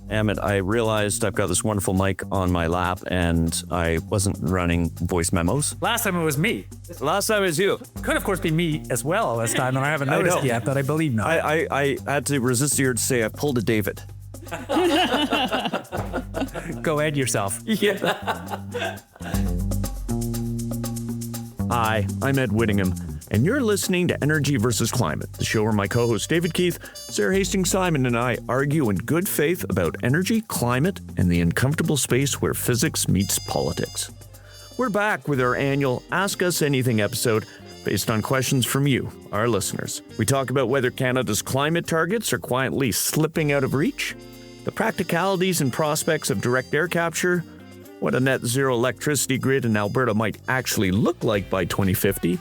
Damn it, I realized I've got this wonderful mic on my lap and I wasn't running voice memos. Last time it was me. Last time it was you. Could, of course, be me as well this time, and I haven't noticed yet, but I believe not. I had to resist the urge to say I pulled a David. Go ahead yourself. Yeah. Hi, I'm Ed Whittingham, and you're listening to Energy versus Climate, the show where my co-host David Keith, Sara Hastings-Simon, and I argue in good faith about energy, climate, and the uncomfortable space where physics meets politics. We're back with our annual Ask Us Anything episode based on questions from you, our listeners. We talk about whether Canada's climate targets are quietly slipping out of reach, the practicalities and prospects of direct air capture, what a net zero electricity grid in Alberta might actually look like by 2050,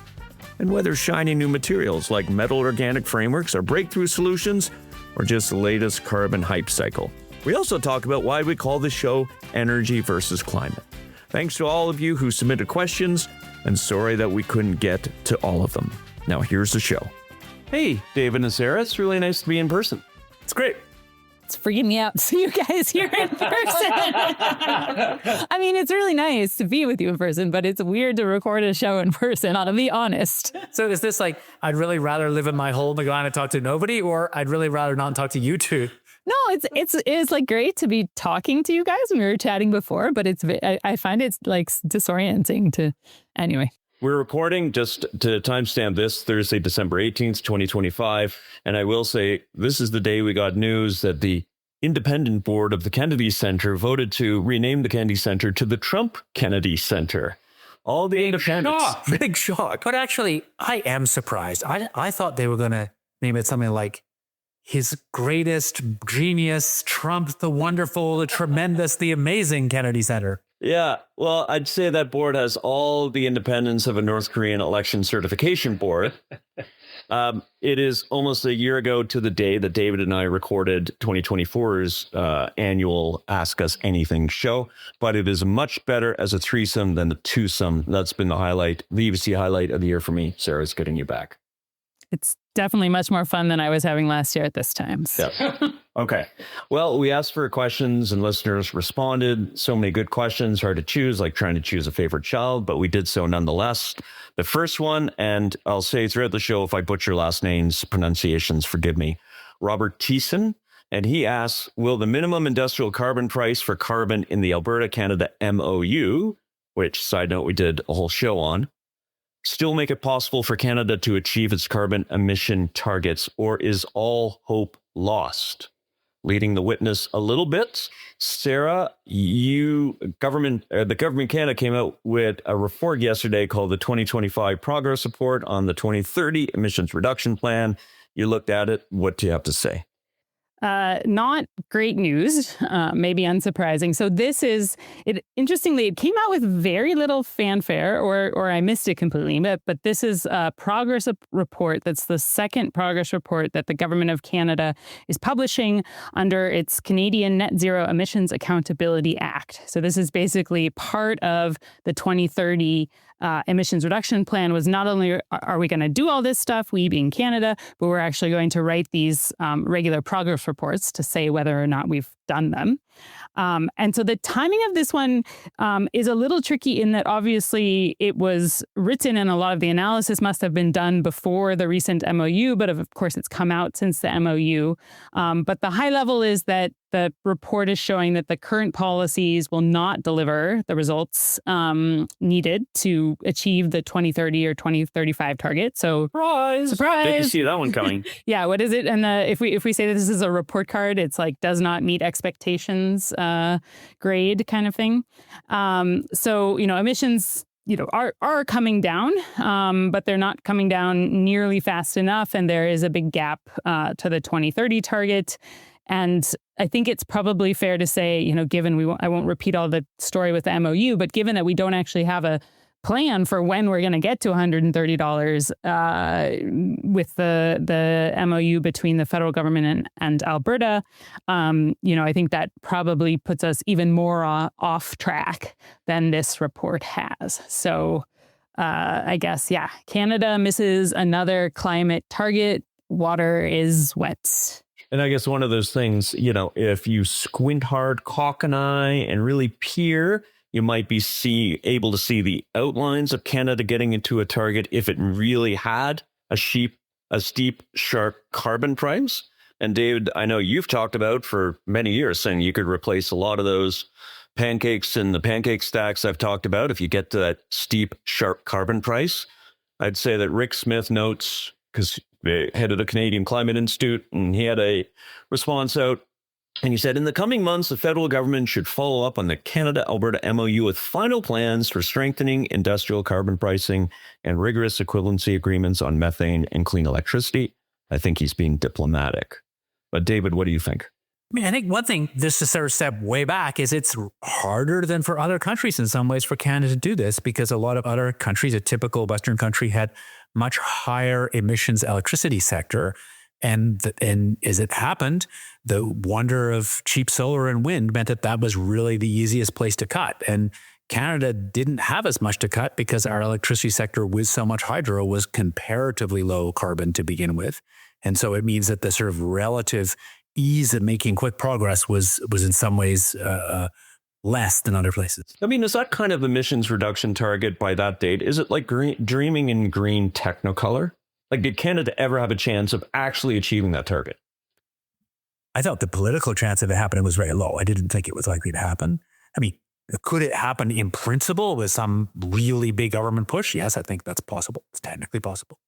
and whether shiny new materials like metal organic frameworks are breakthrough solutions or just the latest carbon hype cycle. We also talk about why we call the show Energy versus Climate. Thanks to all of you who submitted questions, and sorry that we couldn't get to all of them. Now here's the show. Hey, David and Sara, it's really nice to be in person. It's great. It's freaking me out to see you guys here in person. I mean, it's really nice to be with you in person, but it's weird to record a show in person, I'll be honest. So is this like, I'd really rather live in my hole and go on and talk to nobody, or I'd really rather not talk to you two? No, it's like great to be talking to you guys. We were chatting before, but I find it's like disorienting to, anyway. We're recording, just to timestamp this, Thursday, December 18th, 2025. And I will say, this is the day we got news that the independent board of the Kennedy Center voted to rename the Kennedy Center to the Trump Kennedy Center. All the independents. Big shock. But actually, I am surprised. I thought they were going to name it something like His Greatest Genius, Trump, the Wonderful, the Tremendous, the Amazing Kennedy Center. Yeah, well, I'd say that board has all the independence of a North Korean election certification board. It is almost a year ago to the day that David and I recorded 2024's annual Ask Us Anything show, but it is much better as a threesome than the twosome. That's been the highlight, the EvC highlight of the year for me. Sara's getting you back. It's definitely much more fun than I was having last year at this time. So. Yeah. Okay. Well, we asked for questions and listeners responded. So many good questions, hard to choose, like trying to choose a favorite child, but we did so nonetheless. The first one, and I'll say throughout the show, if I butcher last names, pronunciations, forgive me, Robert Thiessen, and he asks, will the minimum industrial carbon price for carbon in the Alberta, Canada MOU, which, side note, we did a whole show on, still make it possible for Canada to achieve its carbon emission targets, or is all hope lost? Leading the witness a little bit, Sara, the government Canada came out with a report yesterday called the 2025 Progress Report on the 2030 Emissions Reduction Plan. You looked at it. What do you have to say? Not great news, maybe unsurprising. So interestingly, it came out with very little fanfare, or I missed it completely, but this is a progress report. That's the second progress report that the Government of Canada is publishing under its Canadian Net Zero Emissions Accountability Act. So this is basically part of the 2030 emissions reduction plan. Was not only are we going to do all this stuff, we being Canada, but we're actually going to write these regular progress reports to say whether or not we've done them. And so the timing of this one is a little tricky in that obviously it was written and a lot of the analysis must have been done before the recent MOU, but of course it's come out since the MOU. But the high level is that the report is showing that the current policies will not deliver the results needed to achieve the 2030 or 2035 target. So surprise! Did you see that one coming? Yeah, what is it? And if we say that this is a report card, it's like does not meet expectations grade kind of thing. So emissions are coming down, but they're not coming down nearly fast enough, and there is a big gap to the 2030 target. And I think it's probably fair to say, given I won't repeat all the story with the MOU, but given that we don't actually have a plan for when we're going to get to $130 with the MOU between the federal government and Alberta, I think that probably puts us even more off track than this report has. So I guess, Canada misses another climate target. Water is wet. And I guess one of those things, if you squint hard, cock an eye, and really peer, you might be able to see the outlines of Canada getting into a target if it really had a steep, sharp carbon price. And David, I know you've talked about for many years saying you could replace a lot of those pancakes in the pancake stacks I've talked about if you get to that steep, sharp carbon price. I'd say that Rick Smith notes, because the head of the Canadian Climate Institute, and he had a response out, and he said, in the coming months, the federal government should follow up on the Canada-Alberta MOU with final plans for strengthening industrial carbon pricing and rigorous equivalency agreements on methane and clean electricity. I think he's being diplomatic. But David, what do you think? I think one thing, just to sort of step way back, is it's harder than for other countries in some ways for Canada to do this, because a lot of other countries, a typical Western country, had much higher emissions electricity sector. And as it happened, the wonder of cheap solar and wind meant that was really the easiest place to cut. And Canada didn't have as much to cut because our electricity sector with so much hydro was comparatively low carbon to begin with. And so it means that the sort of relative ease of making quick progress was in some ways less than other places. Is that kind of emissions reduction target by that date? Is it like dreaming in green technicolor? Like, did Canada ever have a chance of actually achieving that target? I thought the political chance of it happening was very low. I didn't think it was likely to happen. Could it happen in principle with some really big government push? Yes, I think that's possible. It's technically possible.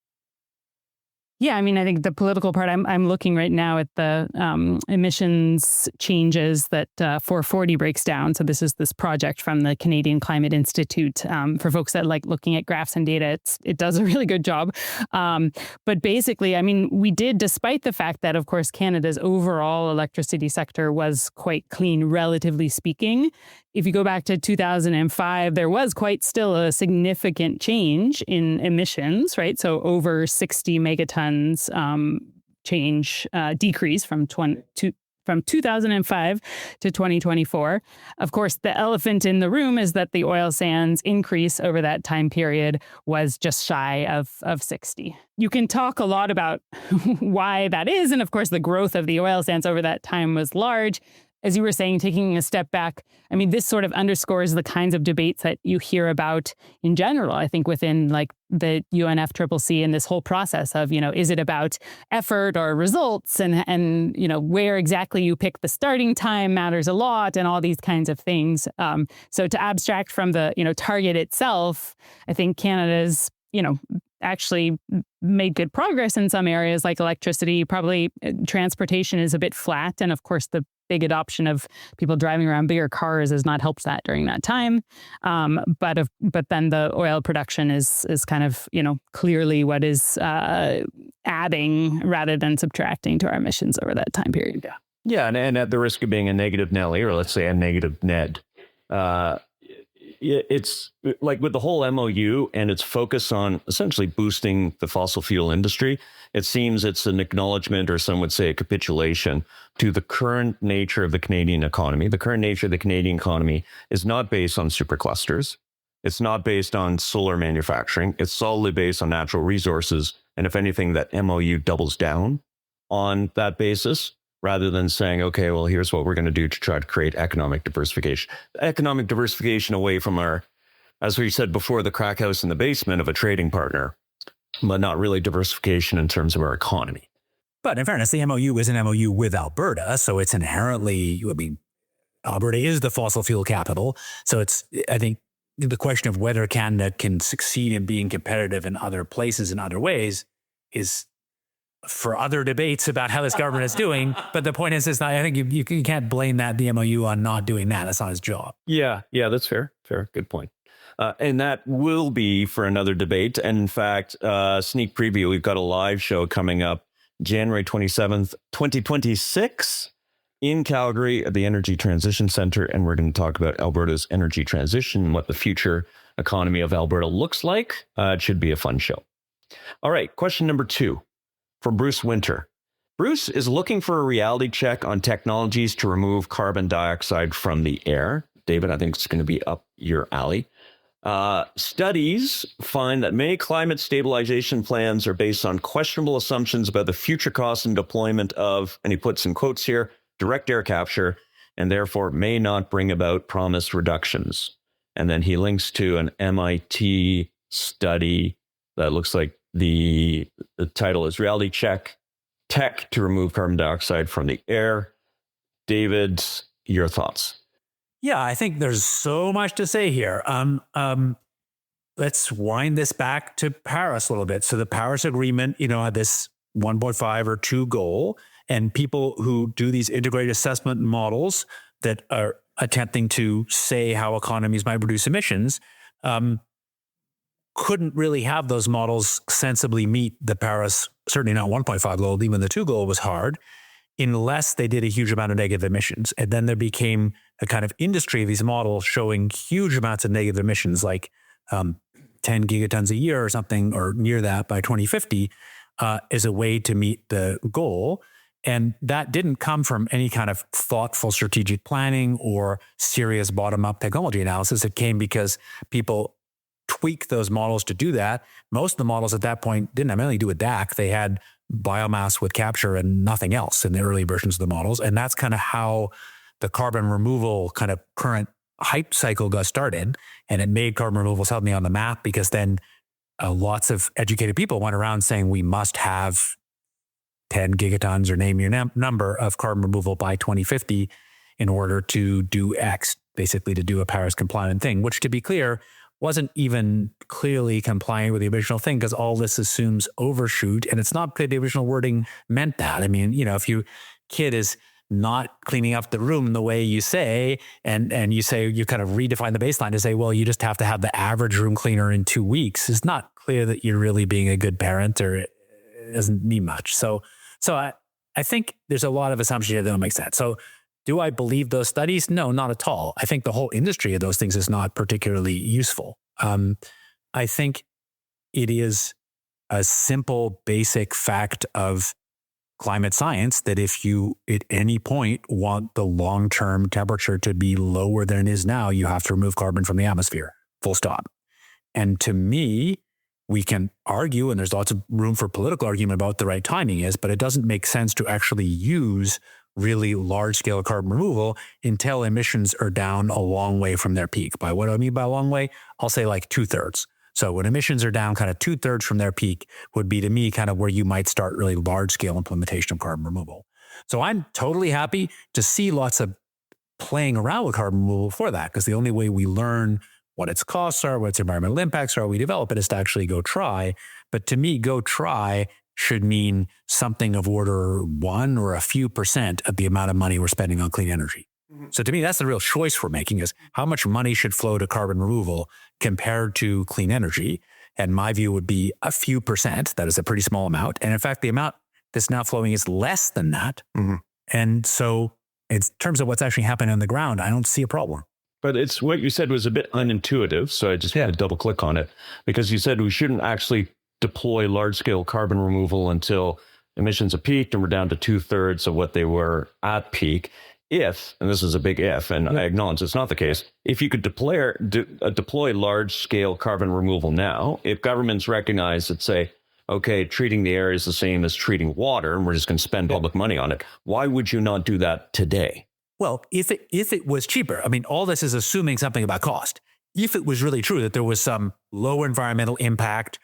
Yeah, I think the political part, I'm looking right now at the emissions changes that 440 breaks down. So this is this project from the Canadian Climate Institute. For folks that like looking at graphs and data, it does a really good job. But basically, we did, despite the fact that, of course, Canada's overall electricity sector was quite clean, relatively speaking. If you go back to 2005, there was quite still a significant change in emissions, right? So over 60 megatons decrease from 2005 to 2024. Of course, the elephant in the room is that the oil sands increase over that time period was just shy of 60. You can talk a lot about why that is. And of course, the growth of the oil sands over that time was large. As you were saying, taking a step back, this sort of underscores the kinds of debates that you hear about in general, I think, within like the UNFCCC and this whole process of, is it about effort or results, and where exactly you pick the starting time matters a lot, and all these kinds of things. So to abstract from the, target itself, I think Canada's, actually made good progress in some areas like electricity. Probably transportation is a bit flat. And of course, the big adoption of people driving around bigger cars has not helped that during that time. But then the oil production is kind of, clearly what is adding rather than subtracting to our emissions over that time period. Yeah. And at the risk of being a negative Nelly, or let's say a negative Ned, it's like with the whole MOU and its focus on essentially boosting the fossil fuel industry, it seems it's an acknowledgement, or some would say a capitulation, to the current nature of the Canadian economy. The current nature of the Canadian economy is not based on superclusters. It's not based on solar manufacturing. It's solely based on natural resources. And if anything, that MOU doubles down on that basis, rather than saying, okay, well, here's what we're going to do to try to create economic diversification. Economic diversification away from our, as we said before, the crack house in the basement of a trading partner, but not really diversification in terms of our economy. But in fairness, the MOU is an MOU with Alberta, so it's inherently, Alberta is the fossil fuel capital. So it's, I think, the question of whether Canada can succeed in being competitive in other places in other ways is for other debates about how this government is doing. But the point is not, I think you can't blame the MOU on not doing that. That's not his job. Yeah, that's fair. Good point. And that will be for another debate. And in fact, sneak preview, we've got a live show coming up January 27th, 2026 in Calgary at the Energy Transition Center. And we're going to talk about Alberta's energy transition and what the future economy of Alberta looks like. It should be a fun show. All right, question number 2. From Bruce Winter. Bruce is looking for a reality check on technologies to remove carbon dioxide from the air. David, I think it's going to be up your alley. Studies find that many climate stabilization plans are based on questionable assumptions about the future costs and deployment of, and he puts in quotes here, direct air capture, and therefore may not bring about promised reductions. And then he links to an MIT study that looks like the title is Reality Check Tech to Remove Carbon Dioxide from the Air. David, your thoughts? Yeah, I think there's so much to say here. Let's wind this back to Paris a little bit. So the Paris Agreement, had this 1.5 or 2 goal, and people who do these integrated assessment models that are attempting to say how economies might reduce emissions, couldn't really have those models sensibly meet the Paris, certainly not 1.5 goal, even the 2 goal was hard, unless they did a huge amount of negative emissions. And then there became a kind of industry of these models showing huge amounts of negative emissions, like 10 gigatons a year or something, or near that by 2050, as a way to meet the goal. And that didn't come from any kind of thoughtful strategic planning or serious bottom-up technology analysis. It came because people tweaked those models to do that. Most of the models at that point didn't have anything to do with DAC. They had biomass with capture and nothing else in the early versions of the models. And that's kind of how the carbon removal kind of current hype cycle got started. And it made carbon removal suddenly on the map, because then lots of educated people went around saying we must have 10 gigatons or name your number of carbon removal by 2050 in order to do X, basically to do a Paris compliant thing, which, to be clear, wasn't even clearly compliant with the original thing, because all this assumes overshoot, and it's not clear the original wording meant that. I mean, if your kid is not cleaning up the room the way you say, and you say, you kind of redefine the baseline to say, well, you just have to have the average room cleaner in 2 weeks, it's not clear that you're really being a good parent, or it doesn't mean much. So I think there's a lot of assumptions here that don't make sense. So do I believe those studies? No, not at all. I think the whole industry of those things is not particularly useful. I think it is a simple, basic fact of climate science that if you at any point want the long-term temperature to be lower than it is now, you have to remove carbon from the atmosphere, full stop. And to me, we can argue, and there's lots of room for political argument about the right timing is, but it doesn't make sense to actually use really large-scale carbon removal until emissions are down a long way from their peak. By what do I mean by a long way? I'll say like 2/3. So when emissions are down kind of 2/3 from their peak would be, to me, kind of where you might start really large-scale implementation of carbon removal. So I'm totally happy to see lots of playing around with carbon removal for that, because the only way we learn what its costs are, what its environmental impacts are, we develop it, is to actually go try. But to me, go try should mean something of order 1 or a few % of the amount of money we're spending on clean energy. Mm-hmm. So to me, that's the real choice we're making, is how much money should flow to carbon removal compared to clean energy. And my view would be a few %. That is a pretty small amount. And in fact, the amount that's now flowing is less than that. Mm-hmm. And so in terms of what's actually happening on the ground, I don't see a problem. But it's what you said was a bit unintuitive. So I just had to double click on it, because you said we shouldn't actually deploy large-scale carbon removal until emissions have peaked and we're down to 2/3 of what they were at peak. If, and this is a big if, and I acknowledge it's not the case, if you could deploy large-scale carbon removal now, if governments recognize that, say, okay, treating the air is the same as treating water, and we're just going to spend public money on it, why would you not do that today? Well, if it was cheaper, I mean, all this is assuming something about cost. If it was really true that there was some low environmental impact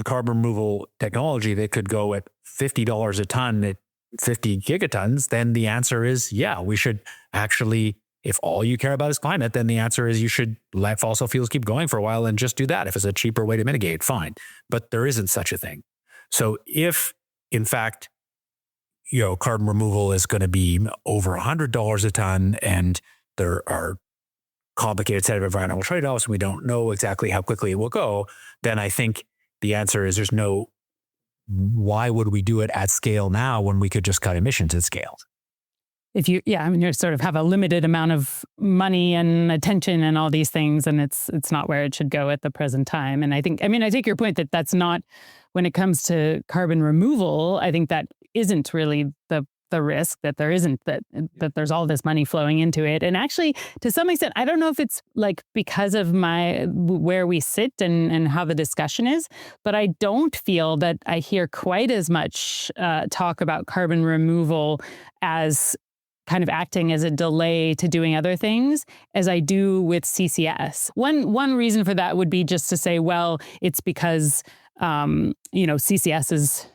carbon removal technology that could go at $50 a ton at 50 gigatons, then the answer is, yeah, we should actually, if all you care about is climate, then the answer is you should let fossil fuels keep going for a while and just do that. If it's a cheaper way to mitigate, fine. But there isn't such a thing. So if, in fact, carbon removal is going to be over $100 a ton, and there are complicated set of environmental trade-offs, and we don't know exactly how quickly it will go, then I think the answer is why would we do it at scale now when we could just cut emissions at scale? If you sort of have a limited amount of money and attention and all these things, and it's not where it should go at the present time. And I take your point that that's not, when it comes to carbon removal, I think that isn't really the the risk that there isn't, that there's all this money flowing into it. And actually, to some extent, I don't know if it's like because of where we sit and how the discussion is, but I don't feel that I hear quite as much talk about carbon removal as kind of acting as a delay to doing other things as I do with CCS. One reason for that would be just to say, well, it's because, CCS is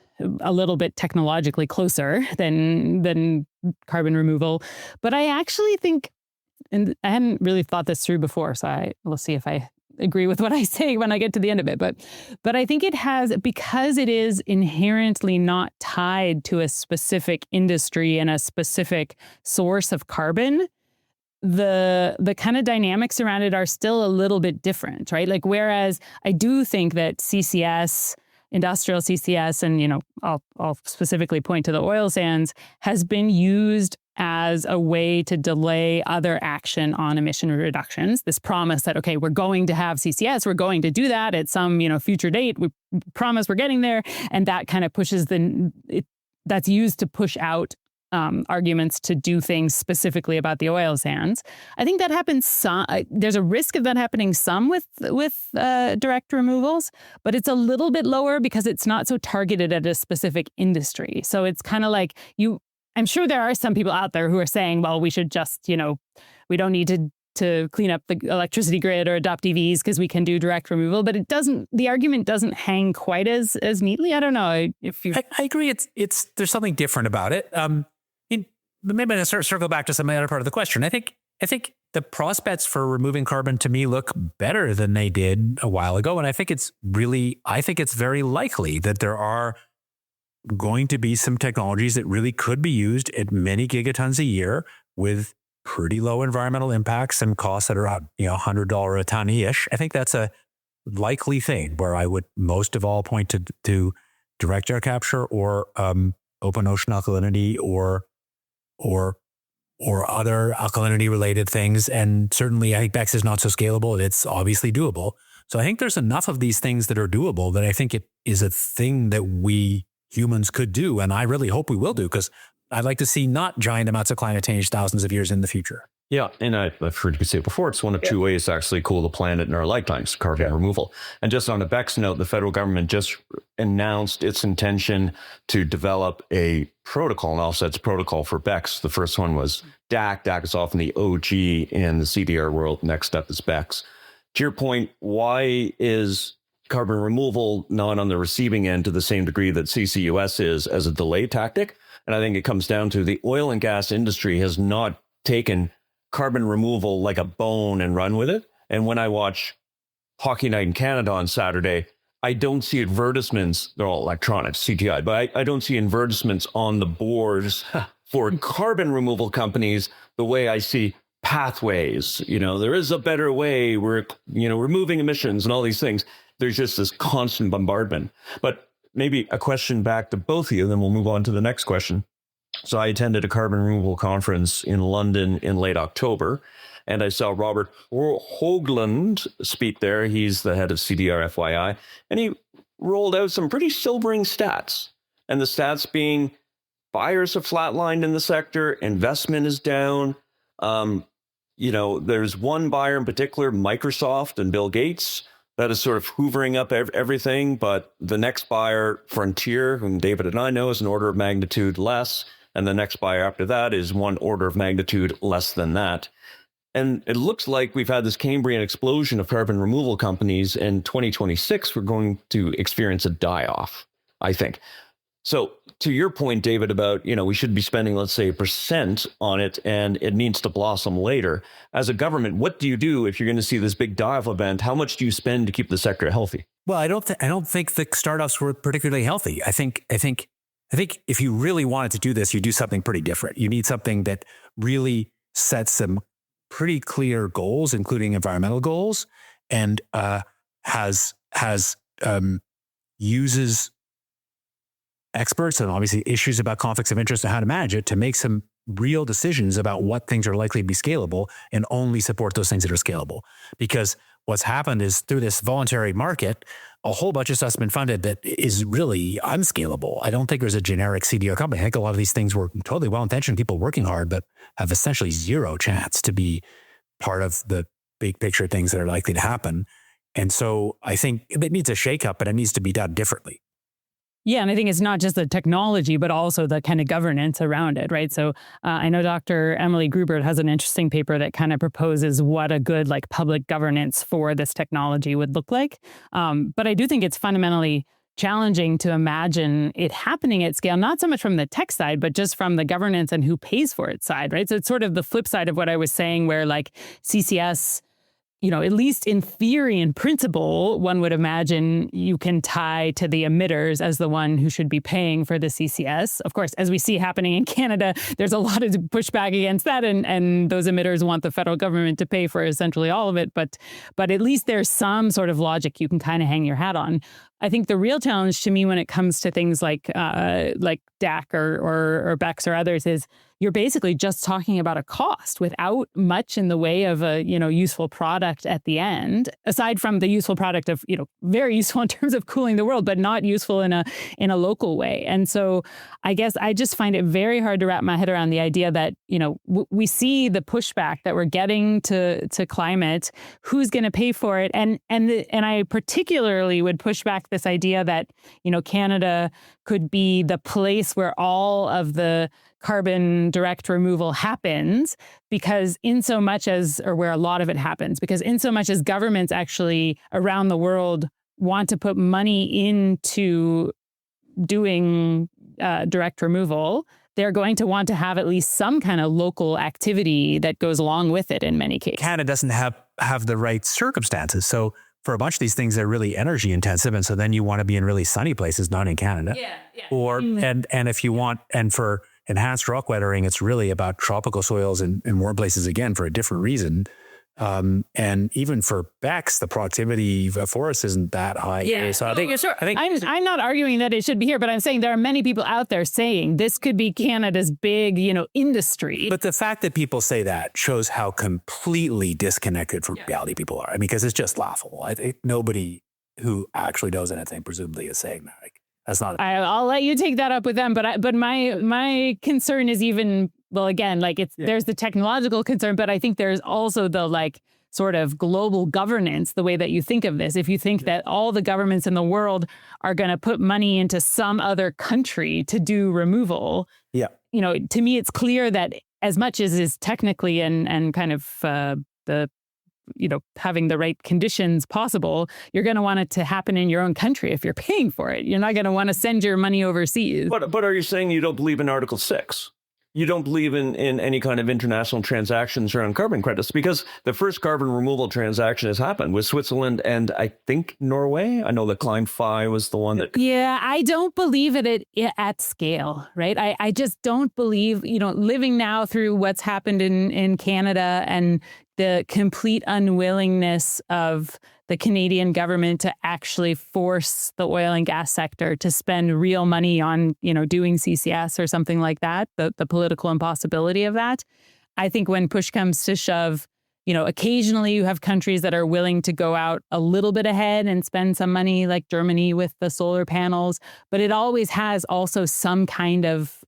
a little bit technologically closer than carbon removal. But I actually think, and I hadn't really thought this through before, so we'll see if I agree with what I say when I get to the end of it. But I think it has, because it is inherently not tied to a specific industry and a specific source of carbon, the kind of dynamics around it are still a little bit different, right? Like, whereas I do think that CCS, industrial CCS, and, I'll specifically point to the oil sands, has been used as a way to delay other action on emission reductions. This promise that, okay, we're going to have CCS, we're going to do that at some, future date. We promise we're getting there. And that kind of pushes that's used to push out arguments to do things specifically about the oil sands. I think that happens there's a risk of that happening some with direct removals, but it's a little bit lower because it's not so targeted at a specific industry. So it's kind of like I'm sure there are some people out there who are saying, well, we should just, we don't need to clean up the electricity grid or adopt EVs because we can do direct removal, but the argument doesn't hang quite as neatly. I don't know if you... I agree. There's something different about it. Maybe I'm going to circle back to some other part of the question. I think the prospects for removing carbon to me look better than they did a while ago. And I think it's very likely that there are going to be some technologies that really could be used at many gigatons a year with pretty low environmental impacts and costs that are $100 a ton-ish. I think that's a likely thing where I would most of all point to direct air capture or open ocean alkalinity or other alkalinity related things. And certainly I think BECCS is not so scalable. It's obviously doable. So I think there's enough of these things that are doable that I think it is a thing that we humans could do. And I really hope we will do, because I'd like to see not giant amounts of climate change thousands of years in the future. Yeah, and I've heard you say it before, it's one of two ways to actually cool the planet in our lifetimes, carbon removal. And just on a BECCS note, the federal government just announced its intention to develop a protocol, an offsets protocol for BECCS. The first one was DAC. DAC is often the OG in the CDR world. Next up is BECCS. To your point, why is carbon removal not on the receiving end to the same degree that CCUS is as a delay tactic? And I think it comes down to the oil and gas industry has not taken carbon removal like a bone and run with it. And when I watch Hockey Night in Canada on Saturday, I don't see advertisements. They're all electronic, CTI, but I don't see advertisements on the boards for carbon removal companies the way I see pathways. There is a better way. We're, removing emissions and all these things. There's just this constant bombardment. But maybe a question back to both of you, then we'll move on to the next question. So I attended a carbon removal conference in London in late October, and I saw Robert Hoagland speak there. He's the head of CDR FYI, and he rolled out some pretty sobering stats. And the stats being buyers have flatlined in the sector, investment is down. There's one buyer in particular, Microsoft and Bill Gates, that is sort of hoovering up everything. But the next buyer, Frontier, whom David and I know, is an order of magnitude less. And the next buyer after that is one order of magnitude less than that. And it looks like we've had this Cambrian explosion of carbon removal companies. In 2026, we're going to experience a die-off, I think. So to your point, David, about, we should be spending, let's say, 1% on it, and it needs to blossom later. As a government, what do you do if you're going to see this big die-off event? How much do you spend to keep the sector healthy? Well, I don't think the startups were particularly healthy. I think if you really wanted to do this, you do something pretty different. You need something that really sets some pretty clear goals, including environmental goals, and uses experts and obviously issues about conflicts of interest and how to manage it to make some real decisions about what things are likely to be scalable and only support those things that are scalable. Because what's happened is through this voluntary market, a whole bunch of stuff's been funded that is really unscalable. I don't think there's a generic CDO company. I think a lot of these things were totally well-intentioned, people working hard, but have essentially zero chance to be part of the big picture things that are likely to happen. And so I think it needs a shakeup, but it needs to be done differently. Yeah, and I think it's not just the technology, but also the kind of governance around it, right? So I know Dr. Emily Grubert has an interesting paper that kind of proposes what a good like public governance for this technology would look like. But I do think it's fundamentally challenging to imagine it happening at scale, not so much from the tech side, but just from the governance and who pays for it side, right? So it's sort of the flip side of what I was saying, where like CCS, at least in theory and principle, one would imagine you can tie to the emitters as the one who should be paying for the CCS. Of course, as we see happening in Canada, there's a lot of pushback against that, and those emitters want the federal government to pay for essentially all of it. But at least there's some sort of logic you can kind of hang your hat on. I think the real challenge to me when it comes to things like DAC or BECCS or others is you're basically just talking about a cost without much in the way of a useful product at the end, aside from the useful product of very useful in terms of cooling the world, but not useful in a local way. And so I guess I just find it very hard to wrap my head around the idea that we see the pushback that we're getting to climate, who's going to pay for it, and I particularly would push back this idea that Canada could be the place where all of the carbon direct removal happens, because in so much as, or where a lot of it happens, because in so much as governments actually around the world want to put money into doing direct removal, they're going to want to have at least some kind of local activity that goes along with it in many cases. Canada doesn't have the right circumstances. So for a bunch of these things, they're really energy intensive. And so then you want to be in really sunny places, not in Canada. Yeah. Or, and if you want, and for enhanced rock weathering, it's really about tropical soils in warm places, again, for a different reason. And even for BECCS, the productivity of forests isn't that high. Yeah. So I think I'm not arguing that it should be here, but I'm saying there are many people out there saying this could be Canada's big, industry. But the fact that people say that shows how completely disconnected from reality people are. I mean, because it's just laughable. I think nobody who actually knows anything presumably is saying that. Like, that's not. I'll let you take that up with them, but my concern is even. Well, again, there's the technological concern, but I think there's also the sort of global governance, the way that you think of this. If you think that all the governments in the world are going to put money into some other country to do removal, to me, it's clear that as much as is technically and kind of having the right conditions possible, you're going to want it to happen in your own country if you're paying for it. You're not going to want to send your money overseas. But are you saying you don't believe in Article 6? You don't believe in any kind of international transactions around carbon credits? Because the first carbon removal transaction has happened with Switzerland and I think Norway. I know that Climb-Fi was the one that... Yeah, I don't believe it at scale, right? I just don't believe, living now through what's happened in Canada and the complete unwillingness of the Canadian government to actually force the oil and gas sector to spend real money on, doing CCS or something like that, the political impossibility of that. I think when push comes to shove, occasionally you have countries that are willing to go out a little bit ahead and spend some money, like Germany with the solar panels, but it always has also some kind of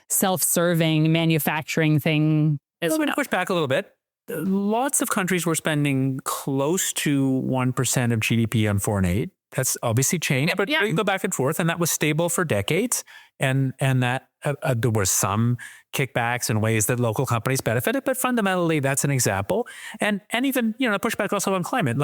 self-serving manufacturing thing. I'm going to push back a little bit. Lots of countries were spending close to 1% of GDP on foreign aid. That's obviously changed, but you go back and forth, and that was stable for decades. And that there were some kickbacks and ways that local companies benefited, but fundamentally, that's an example. And even the pushback also on climate.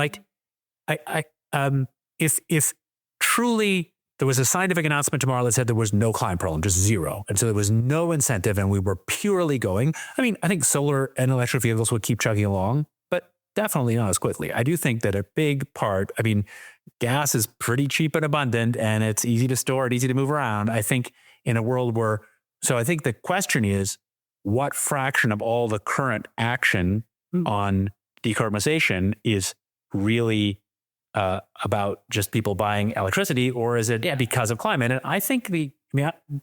If truly there was a scientific announcement tomorrow that said there was no climate problem, just zero. And so there was no incentive and we were purely going. I mean, I think solar and electric vehicles would keep chugging along, but definitely not as quickly. I do think that a big part, gas is pretty cheap and abundant and it's easy to store, it's easy to move around. I think in a world so I think the question is, what fraction of all the current action on decarbonization is really about just people buying electricity, or is it because of climate? And I think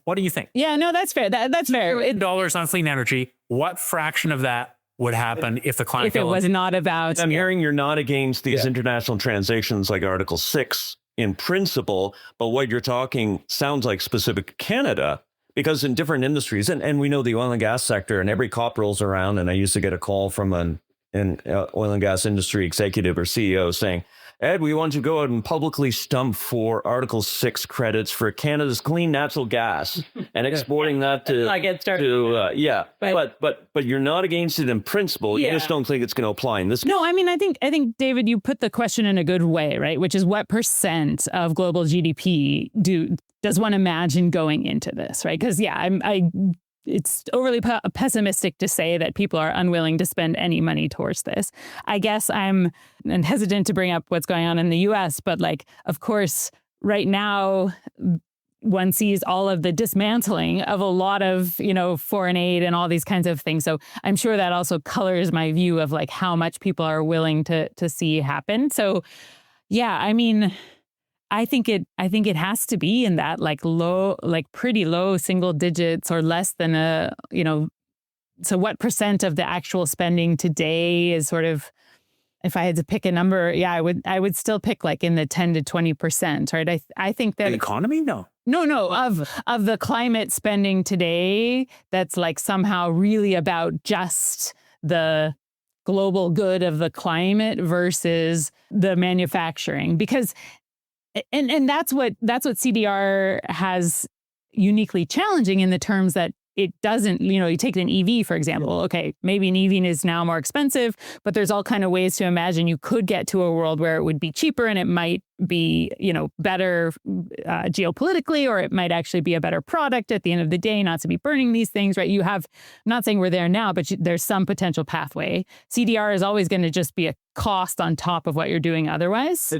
what do you think? Yeah, no, that's fair. That's fair. Dollars on clean energy. What fraction of that would happen if the climate? If it was not about. I'm hearing you're not against these international transactions like Article 6 in principle, but what you're talking sounds like specific to Canada, because in different industries, and we know the oil and gas sector, and every COP rolls around, and I used to get a call from an oil and gas industry executive or CEO saying, Ed, we want you to go out and publicly stump for Article 6 credits for Canada's clean natural gas and exporting that to, I get started. But you're not against it in principle. You just don't think it's going to apply in this case. No, I mean, I think, David, you put the question in a good way, right? Which is what percent of global GDP does one imagine going into this, right? Because, it's overly pessimistic to say that people are unwilling to spend any money towards this. I guess I'm hesitant to bring up what's going on in the US, but of course, right now, one sees all of the dismantling of a lot of, foreign aid and all these kinds of things. So I'm sure that also colors my view of how much people are willing to see happen. So, I mean, I think it has to be in that pretty low single digits or less than so what percent of the actual spending today is sort of, if I had to pick a number, I would still pick in the 10 to 20%, right? I think that the economy, No, of the climate spending today, that's somehow really about just the global good of the climate versus the manufacturing, because And that's what CDR has uniquely challenging in the terms that it doesn't, you take an EV, for example. Okay, maybe an EV is now more expensive, but there's all kind of ways to imagine you could get to a world where it would be cheaper and it might be, better geopolitically, or it might actually be a better product at the end of the day, not to be burning these things, right? I'm not saying we're there now, but there's some potential pathway. CDR is always going to just be a cost on top of what you're doing otherwise.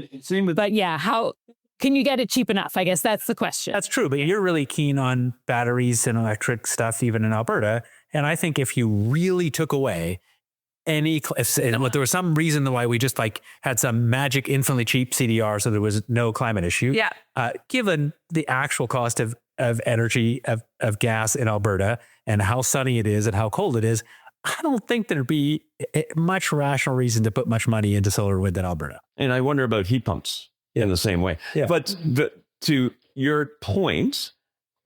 But how can you get it cheap enough? I guess that's the question. That's true, but you're really keen on batteries and electric stuff, even in Alberta. And I think if you really took away if there was some reason why we just had some magic infinitely cheap CDR so there was no climate issue. Given the actual cost of energy, of gas in Alberta and how sunny it is and how cold it is, I don't think there'd be much rational reason to put much money into solar wind in Alberta. And I wonder about heat pumps in the same way. But to your point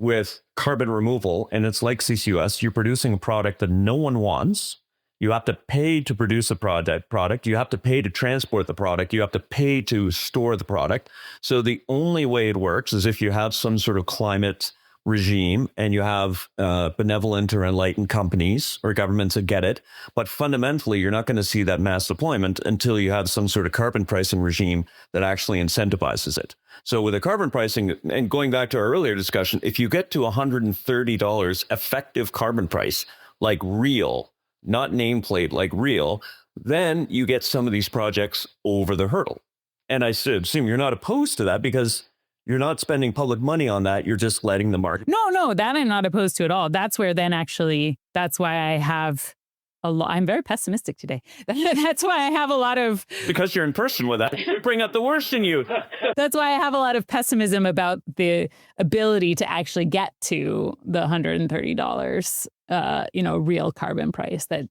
with carbon removal, and it's like CCUS, you're producing a product that no one wants. You have to pay to produce a product. You have to pay to transport the product. You have to pay to store the product. So the only way it works is if you have some sort of climate regime and you have benevolent or enlightened companies or governments that get it. But fundamentally, you're not going to see that mass deployment until you have some sort of carbon pricing regime that actually incentivizes it. So with the carbon pricing, and going back to our earlier discussion, if you get to $130 effective carbon price, like real, not nameplate, like real, then you get some of these projects over the hurdle. And I assume you're not opposed to that because you're not spending public money on that. You're just letting the market. No, that I'm not opposed to at all. That's where then actually, that's why I have I'm very pessimistic today. That's why I have a lot of... Because you're in person with that. You bring out the worst in you. That's why I have a lot of pessimism about the ability to actually get to the $130, real carbon price that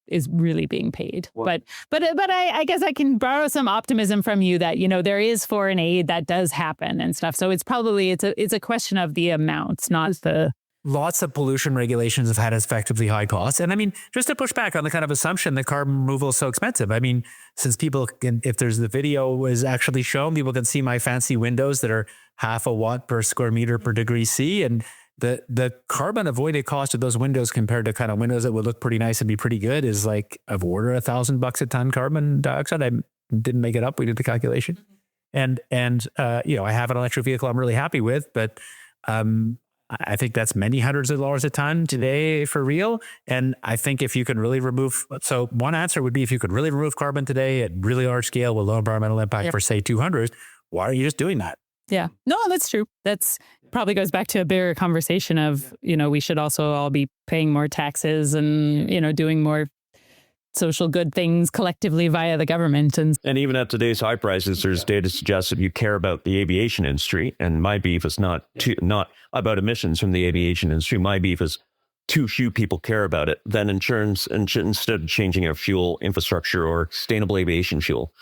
is really being paid. Well, but I guess I can borrow some optimism from you that, there is foreign aid that does happen and stuff. So it's a question of the amounts, not the... Lots of pollution regulations have had effectively high costs. And I mean, just to push back on the kind of assumption that carbon removal is so expensive. I mean, since people can, if there's the video is actually shown, people can see my fancy windows that are half a watt per square meter per degree C. And the carbon avoided cost of those windows compared to kind of windows that would look pretty nice and be pretty good is like of order $1,000 a ton carbon dioxide. I didn't make it up. We did the calculation. And I have an electric vehicle I'm really happy with, but I think that's many hundreds of dollars a ton today for real. And I think if you can really so one answer would be if you could really remove carbon today at really large scale with low environmental impact for say 200, why are you just doing that? Yeah, no, that's true. That's probably goes back to a bigger conversation of, we should also all be paying more taxes and, doing more social good things collectively via the government. And even at today's high prices, there's data suggests if you care about the aviation industry, and my beef is not about emissions from the aviation industry, my beef is too few people care about it, then insurance, and instead of changing our fuel infrastructure or sustainable aviation fuel,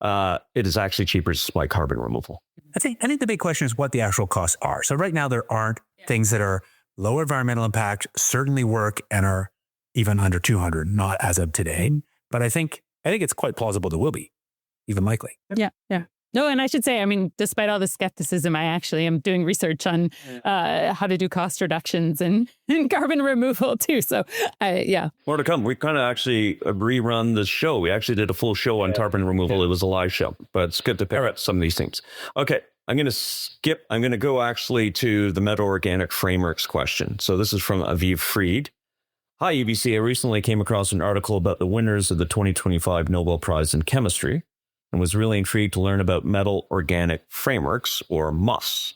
it is actually cheaper to supply carbon removal. I think the big question is what the actual costs are. So right now there aren't things that are low environmental impact, certainly work, and are even under 200, not as of today. But I think it's quite plausible there will be, even likely. Yeah. No, and I should say, I mean, despite all the skepticism, I actually am doing research on how to do cost reductions and carbon removal too. So, More to come. We kind of actually rerun the show. We actually did a full show on carbon removal. It was a live show, but it's good to pair up some of these things. Okay, I'm going to skip. I'm going to go actually to the Metal Organic Frameworks question. So this is from Aviv Fried. Hi, EvC. I recently came across an article about the winners of the 2025 Nobel Prize in Chemistry, and was really intrigued to learn about metal organic frameworks, or MOFs.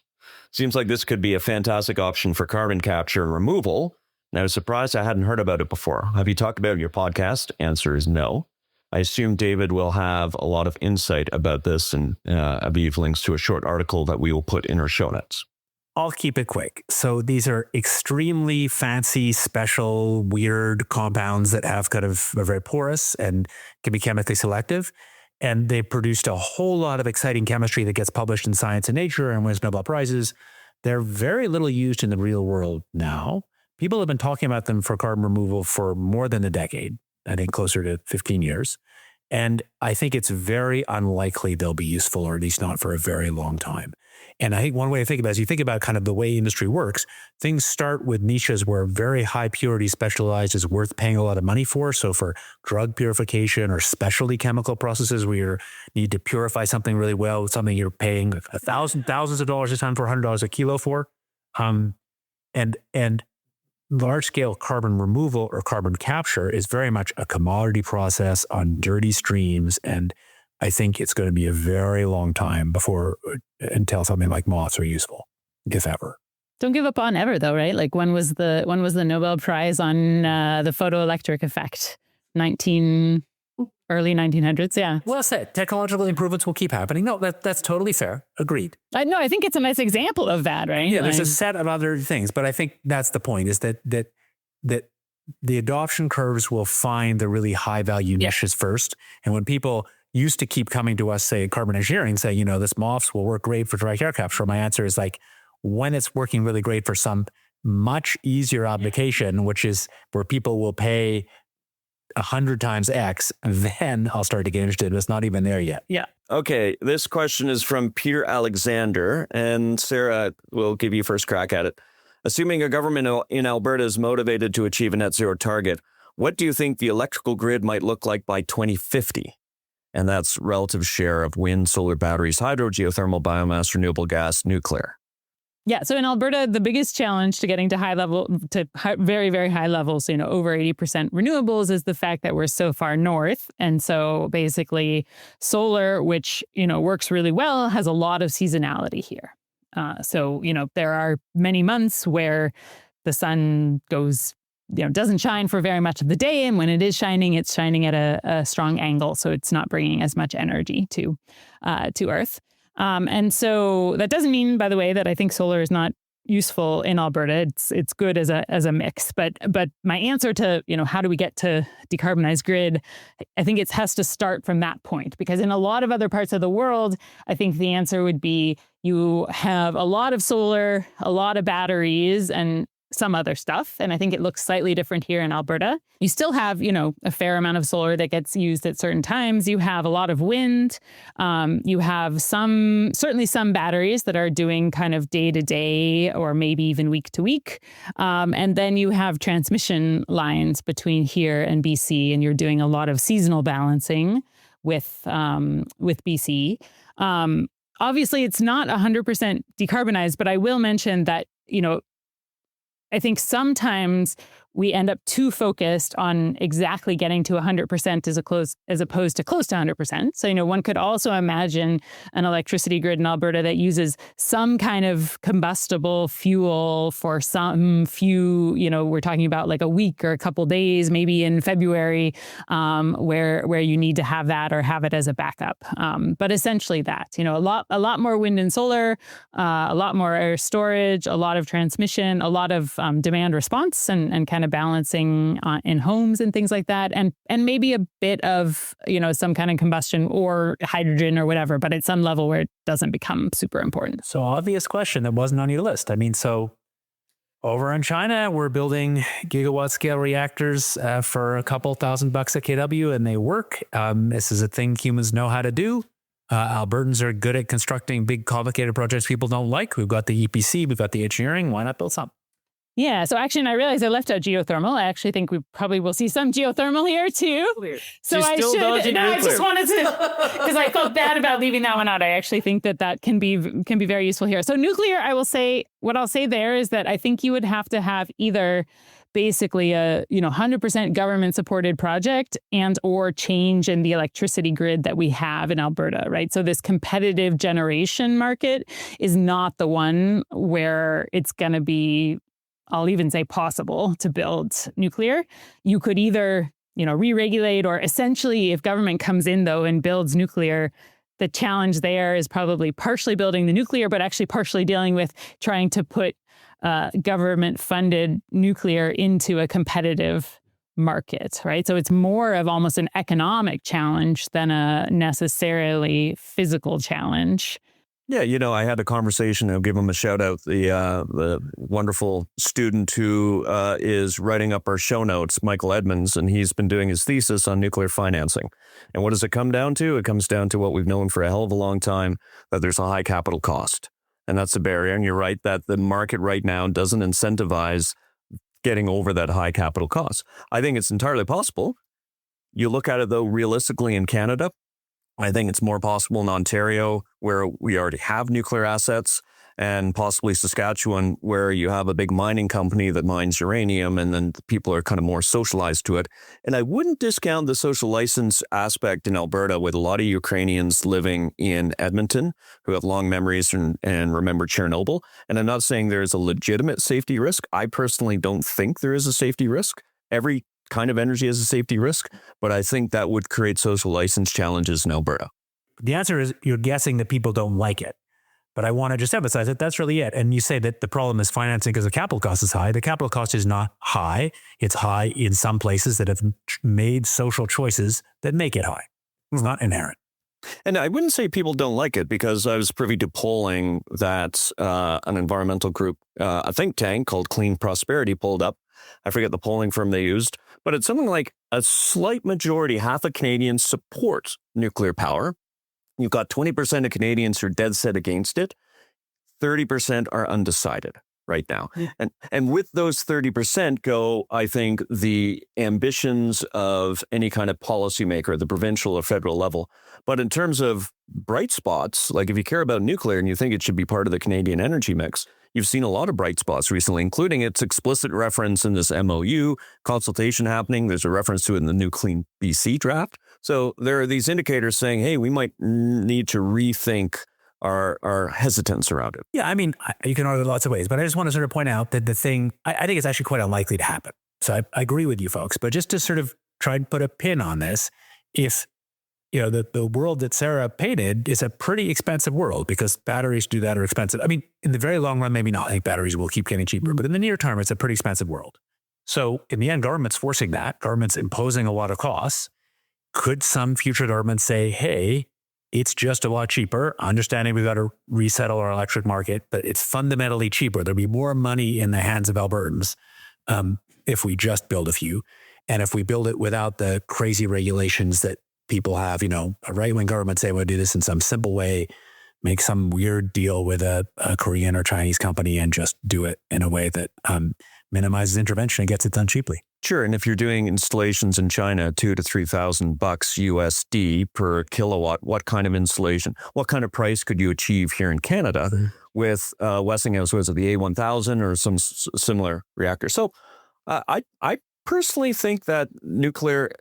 Seems like this could be a fantastic option for carbon capture and removal, and I was surprised I hadn't heard about it before. Have you talked about it in your podcast? Answer is no. I assume David will have a lot of insight about this, and Aviv links to a short article that we will put in our show notes. I'll keep it quick. So these are extremely fancy, special, weird compounds that have kind of are very porous and can be chemically selective. And they produced a whole lot of exciting chemistry that gets published in Science and Nature and wins Nobel Prizes. They're very little used in the real world now. People have been talking about them for carbon removal for more than a decade, I think closer to 15 years. And I think it's very unlikely they'll be useful, or at least not for a very long time. And I think one way to think about it is you think about kind of the way industry works. Things start with niches where very high purity specialized is worth paying a lot of money for. So for drug purification or specialty chemical processes where you need to purify something really well, something you're paying thousands of dollars a ton for $100 a kilo for. And large scale carbon removal or carbon capture is very much a commodity process on dirty streams. And I think it's going to be a very long time until something like MOFs are useful, if ever. Don't give up on ever, though, right? Like when was the Nobel Prize on the photoelectric effect? Early 1900s, yeah. Well said. Technological improvements will keep happening. No, that's totally fair. Agreed. I think it's a nice example of that, right? Yeah, there's a set of other things, but I think that's the point: is that the adoption curves will find the really high value niches first, and when people used to keep coming to us, say, carbon engineering, say, this MOFs will work great for direct air capture. My answer is like, when it's working really great for some much easier application, which is where people will pay 100 times X, then I'll start to get interested. It's not even there yet. Yeah. Okay. This question is from Peter Alexander, and Sara will give you first crack at it. Assuming a government in Alberta is motivated to achieve a net zero target, what do you think the electrical grid might look like by 2050? And that's relative share of wind, solar, batteries, hydro, geothermal, biomass, renewable gas, nuclear. Yeah. So in Alberta, the biggest challenge to getting to very, very high levels, over 80% renewables, is the fact that we're so far north. And so basically solar, which, works really well, has a lot of seasonality here. So there are many months where the sun doesn't shine for very much of the day. And when it is shining, it's shining at a strong angle. So it's not bringing as much energy to Earth. And so that doesn't mean, by the way, that I think solar is not useful in Alberta. It's good as a mix. But my answer to, how do we get to decarbonized grid, I think it has to start from that point, because in a lot of other parts of the world, I think the answer would be you have a lot of solar, a lot of batteries, and some other stuff. And I think it looks slightly different here in Alberta. You still have, a fair amount of solar that gets used at certain times. You have a lot of wind. You have certainly some batteries that are doing kind of day to day or maybe even week to week. And then you have transmission lines between here and BC, and you're doing a lot of seasonal balancing with BC. Obviously, it's not 100% decarbonized, but I will mention that, I think sometimes we end up too focused on exactly getting to 100% as opposed to close to 100%. So, one could also imagine an electricity grid in Alberta that uses some kind of combustible fuel for some few, we're talking about like a week or a couple days, maybe in February, where you need to have that or have it as a backup. But essentially that, a lot more wind and solar, a lot more air storage, a lot of transmission, a lot of demand response and kind of of balancing in homes and things like that, and maybe a bit of, some kind of combustion or hydrogen or whatever, but at some level where it doesn't become super important. So obvious question that wasn't on your list. I mean, so over in China, we're building gigawatt scale reactors for a couple $1,000 a kW, and they work. This is a thing humans know how to do. Albertans are good at constructing big, complicated projects people don't like. We've got the EPC, we've got the engineering. Why not build some? Yeah. So actually, and I realized I left out geothermal. I actually think we probably will see some geothermal here too. So I should. No, I just wanted to, because I felt bad about leaving that one out. I actually think that can be very useful here. So nuclear, I will say, what I'll say there is that I think you would have to have either basically a 100% government supported project and or change in the electricity grid that we have in Alberta, right? So this competitive generation market is not the one where it's going to be, I'll even say, possible to build nuclear. You could either, re-regulate, or essentially if government comes in though and builds nuclear, the challenge there is probably partially building the nuclear, but actually partially dealing with trying to put government-funded nuclear into a competitive market, right? So it's more of almost an economic challenge than a necessarily physical challenge. Yeah, I had a conversation. I'll give him a shout out. The wonderful student who is writing up our show notes, Michael Edmonds, and he's been doing his thesis on nuclear financing. And what does it come down to? It comes down to what we've known for a hell of a long time, that there's a high capital cost. And that's a barrier. And you're right that the market right now doesn't incentivize getting over that high capital cost. I think it's entirely possible. You look at it, though, realistically in Canada, I think it's more possible in Ontario, where we already have nuclear assets, and possibly Saskatchewan, where you have a big mining company that mines uranium, and then people are kind of more socialized to it. And I wouldn't discount the social license aspect in Alberta, with a lot of Ukrainians living in Edmonton who have long memories and remember Chernobyl. And I'm not saying there is a legitimate safety risk. I personally don't think there is a safety risk. Every kind of energy has a safety risk, but I think that would create social license challenges in Alberta. The answer is you're guessing that people don't like it. But I want to just emphasize that that's really it. And you say that the problem is financing because the capital cost is high. The capital cost is not high. It's high in some places that have made social choices that make it high. It's not inherent. And I wouldn't say people don't like it, because I was privy to polling that an environmental group, a think tank called Clean Prosperity, pulled up. I forget the polling firm they used, but it's something like a slight majority, half of Canadians support nuclear power. You've got 20% of Canadians who are dead set against it. 30% are undecided right now. Yeah. And with those 30% go, I think, the ambitions of any kind of policymaker at the provincial or federal level. But in terms of bright spots, like if you care about nuclear and you think it should be part of the Canadian energy mix, you've seen a lot of bright spots recently, including its explicit reference in this MOU, consultation happening. There's a reference to it in the new Clean BC draft. So there are these indicators saying, hey, we might need to rethink our hesitance around it. Yeah, I mean, you can argue lots of ways, but I just want to sort of point out that the thing, I think it's actually quite unlikely to happen. So I agree with you folks, but just to sort of try and put a pin on this, if the world that Sara painted is a pretty expensive world, because batteries do that are expensive. I mean, in the very long run, maybe not. I think batteries will keep getting cheaper, but in the near term, it's a pretty expensive world. So in the end, government's forcing that. Government's imposing a lot of costs. Could some future government say, hey, it's just a lot cheaper, understanding we've got to resettle our electric market, but it's fundamentally cheaper. There'll be more money in the hands of Albertans if we just build a few. And if we build it without the crazy regulations that people have, a right-wing government say, we'll do this in some simple way, make some weird deal with a Korean or Chinese company and just do it in a way that minimizes intervention and gets it done cheaply. Sure. And if you're doing installations in China, $2,000 to $3,000 USD per kilowatt, what kind of installation, what kind of price could you achieve here in Canada with Westinghouse, was it the A1000 or some similar reactor? So I personally think that nuclear,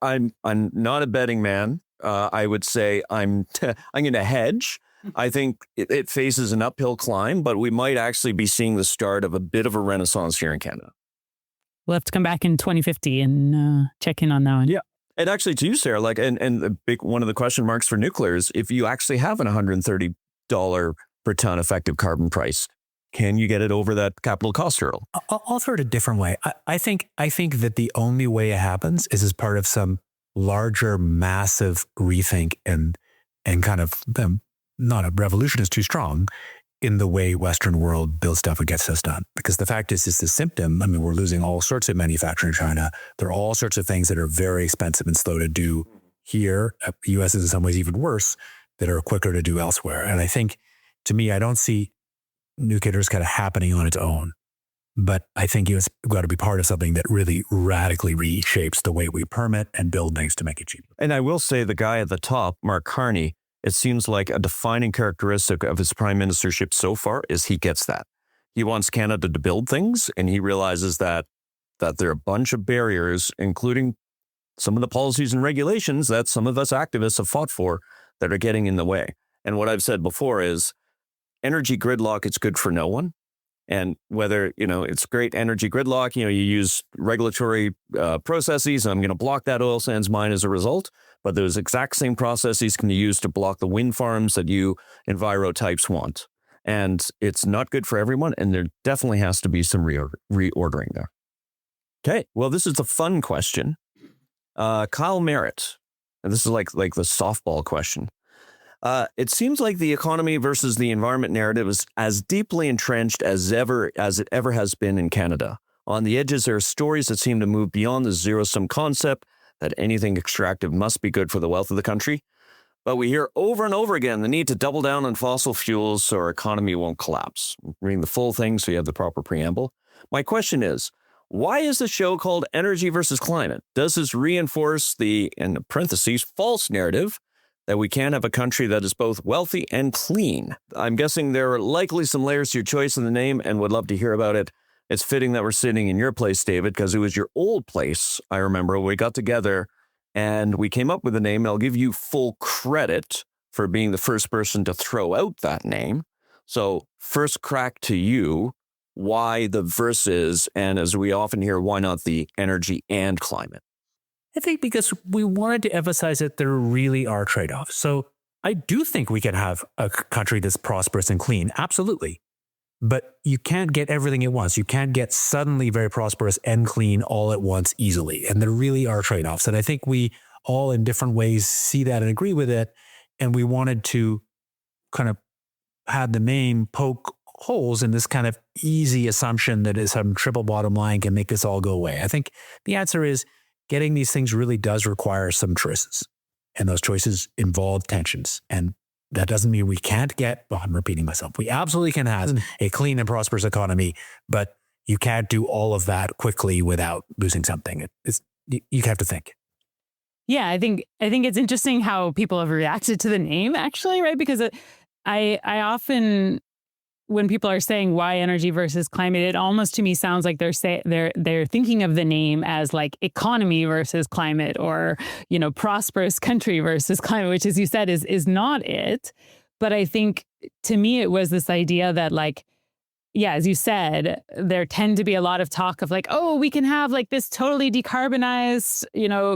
I'm not a betting man. I would say I'm going to hedge. I think it faces an uphill climb, but we might actually be seeing the start of a bit of a renaissance here in Canada. We'll have to come back in 2050 and check in on that one. Yeah. And actually to you, Sara, and the big one of the question marks for nuclear is if you actually have an $130 per ton effective carbon price, can you get it over that capital cost hurdle? I'll throw it a different way. I think that the only way it happens is as part of some larger, massive rethink and kind of not a revolution is too strong in the way Western world builds stuff and gets this done. Because the fact is the symptom. I mean, we're losing all sorts of manufacturing in China. There are all sorts of things that are very expensive and slow to do here. The U.S. is in some ways even worse, that are quicker to do elsewhere. And I think, to me, I don't see nuclear kind of happening on its own. But I think it's got to be part of something that really radically reshapes the way we permit and build things to make it cheaper. And I will say the guy at the top, Mark Carney, it seems like a defining characteristic of his prime ministership so far is he gets that. He wants Canada to build things, and he realizes that there are a bunch of barriers, including some of the policies and regulations that some of us activists have fought for, that are getting in the way. And what I've said before is energy gridlock, it's good for no one. And whether, it's great energy gridlock, you use regulatory processes, and I'm going to block that oil sands mine as a result. But those exact same processes can be used to block the wind farms that you enviro types want. And it's not good for everyone. And there definitely has to be some reordering there. Okay. Well, this is the fun question. Kyle Merritt. And this is like the softball question. It seems like the economy versus the environment narrative is as deeply entrenched as it ever has been in Canada. On the edges, there are stories that seem to move beyond the zero-sum concept that anything extractive must be good for the wealth of the country. But we hear over and over again the need to double down on fossil fuels so our economy won't collapse. I'm reading the full thing so you have the proper preamble. My question is, why is the show called Energy versus Climate? Does this reinforce the, in parentheses, false narrative that we can't have a country that is both wealthy and clean? I'm guessing there are likely some layers to your choice in the name and would love to hear about it. It's fitting that we're sitting in your place, David, because it was your old place. I remember we got together and we came up with the name. And I'll give you full credit for being the first person to throw out that name. So first crack to you. Why the versus, and as we often hear, why not the energy and climate? I think because we wanted to emphasize that there really are trade-offs. So I do think we can have a country that's prosperous and clean. Absolutely. But you can't get everything at once. You can't get suddenly very prosperous and clean all at once easily. And there really are trade-offs. And I think we all in different ways see that and agree with it. And we wanted to kind of have the name poke holes in this kind of easy assumption that is some triple bottom line can make this all go away. I think the answer is getting these things really does require some choices. And those choices involve tensions. And that doesn't mean we can't get, well, I'm repeating myself, we absolutely can have a clean and prosperous economy, but you can't do all of that quickly without losing something. You have to think. Yeah, I think it's interesting how people have reacted to the name, actually, right? Because I often, when people are saying why energy versus climate, it almost to me sounds like they're thinking of the name as like economy versus climate, or prosperous country versus climate, which, as you said, is not it. But I think to me it was this idea that, like, yeah, as you said, there tend to be a lot of talk of like, oh, we can have like this totally decarbonized,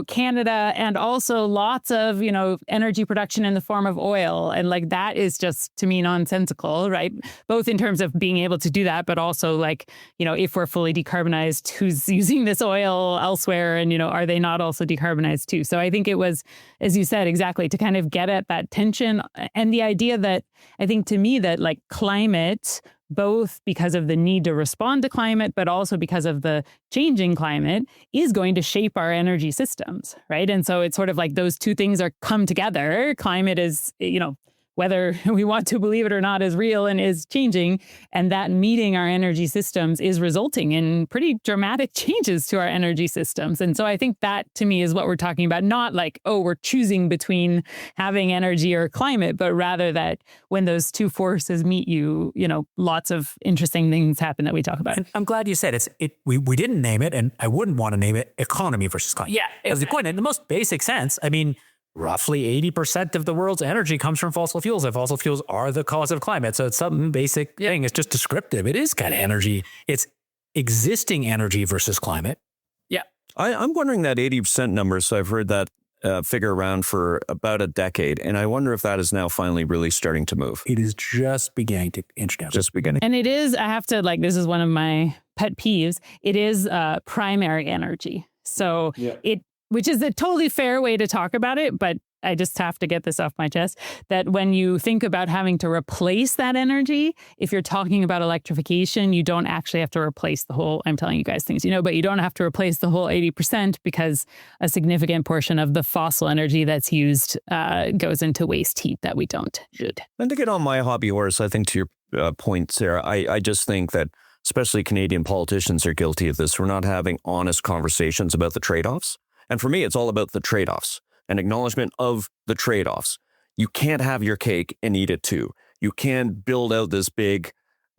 Canada, and also lots of, energy production in the form of oil. And like, that is just, to me, nonsensical, right? Both in terms of being able to do that, but also like, if we're fully decarbonized, who's using this oil elsewhere? And, are they not also decarbonized too? So I think it was, as you said, exactly to kind of get at that tension and the idea that I think to me that like climate, both because of the need to respond to climate, but also because of the changing climate, is going to shape our energy systems, right? And so it's sort of like those two things are come together. Climate is, whether we want to believe it or not, is real and is changing. And that meeting our energy systems is resulting in pretty dramatic changes to our energy systems. And so I think that, to me, is what we're talking about. Not like, oh, we're choosing between having energy or climate, but rather that when those two forces meet lots of interesting things happen that we talk about. And I'm glad you said we didn't name it, and I wouldn't want to name it economy versus climate. Yeah. As the point, in the most basic sense, I mean, roughly 80% of the world's energy comes from fossil fuels, and fossil fuels are the cause of climate. So it's some basic thing. It's just descriptive. It is kind of energy. It's existing energy versus climate. Yeah. I'm wondering that 80% number. So I've heard that figure around for about a decade. And I wonder if that is now finally really starting to move. It is just beginning to inch down. Just beginning. And it is, I have to, this is one of my pet peeves. It is primary energy. So which is a totally fair way to talk about it, but I just have to get this off my chest, that when you think about having to replace that energy, if you're talking about electrification, you don't actually have to replace the whole, I'm telling you guys things, but you don't have to replace the whole 80% because a significant portion of the fossil energy that's used goes into waste heat that we don't should. And to get on my hobby horse, I think to your point, Sarah, I just think that especially Canadian politicians are guilty of this. We're not having honest conversations about the trade-offs. And for me, it's all about the trade-offs. An acknowledgement of the trade-offs. You can't have your cake and eat it too. You can't build out this big,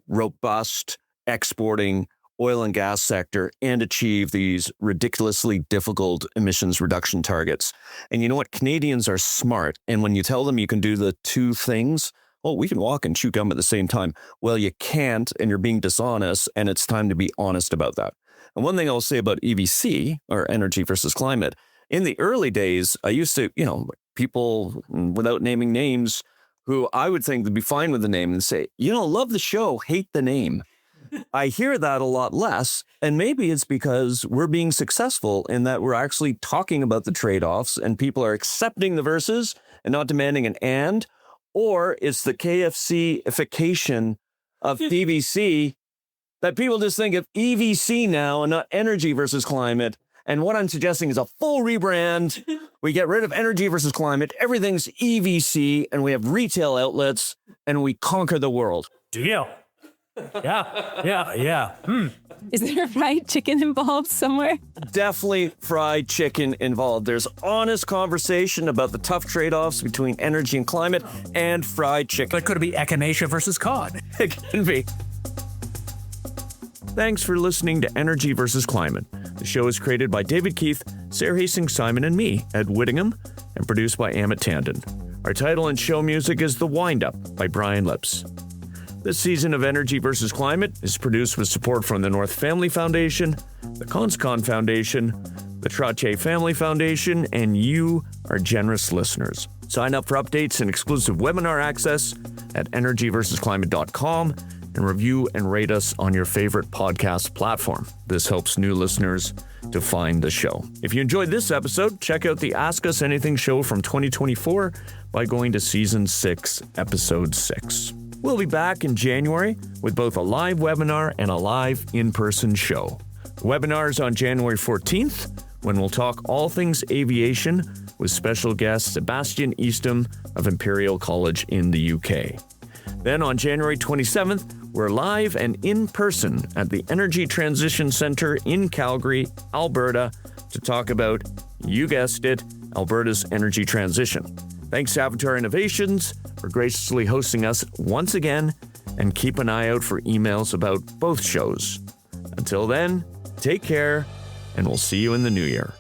robust, exporting oil and gas sector and achieve these ridiculously difficult emissions reduction targets. And you know what? Canadians are smart. And when you tell them you can do the two things, we can walk and chew gum at the same time. Well, you can't, and you're being dishonest, and it's time to be honest about that. And one thing I'll say about EVC, or energy versus climate, in the early days, I used to, people without naming names who I would think would be fine with the name and say, love the show, hate the name. I hear that a lot less. And maybe it's because we're being successful in that we're actually talking about the trade-offs and people are accepting the verses and not demanding an and, or it's the KFC-ification of DVC that people just think of EVC now and not energy versus climate. And what I'm suggesting is a full rebrand. We get rid of energy versus climate. Everything's EVC, and we have retail outlets, and we conquer the world. Deal. Yeah. Is there fried chicken involved somewhere? Definitely fried chicken involved. There's honest conversation about the tough trade-offs between energy and climate and fried chicken. But could it be echinacea versus cod? It can be. Thanks for listening to Energy versus Climate. The show is created by David Keith, Sara Hastings-Simon, and me, Ed Whittingham, and produced by Amit Tandon. Our title and show music is The Wind-Up by Brian Lips. This season of Energy versus Climate is produced with support from the North Family Foundation, the Conscon Foundation, the Trottier Family Foundation, and you, our generous listeners. Sign up for updates and exclusive webinar access at energyversusclimate.com and review and rate us on your favorite podcast platform. This helps new listeners to find the show. If you enjoyed this episode, check out the Ask Us Anything show from 2024 by going to Season 6, Episode 6. We'll be back in January with both a live webinar and a live in-person show. The webinar is on January 14th, when we'll talk all things aviation with special guest Sebastian Eastham of Imperial College in the UK. Then on January 27th, we're live and in person at the Energy Transition Centre in Calgary, Alberta, to talk about, you guessed it, Alberta's energy transition. Thanks to Avatar Innovations for graciously hosting us once again, and keep an eye out for emails about both shows. Until then, take care, and we'll see you in the new year.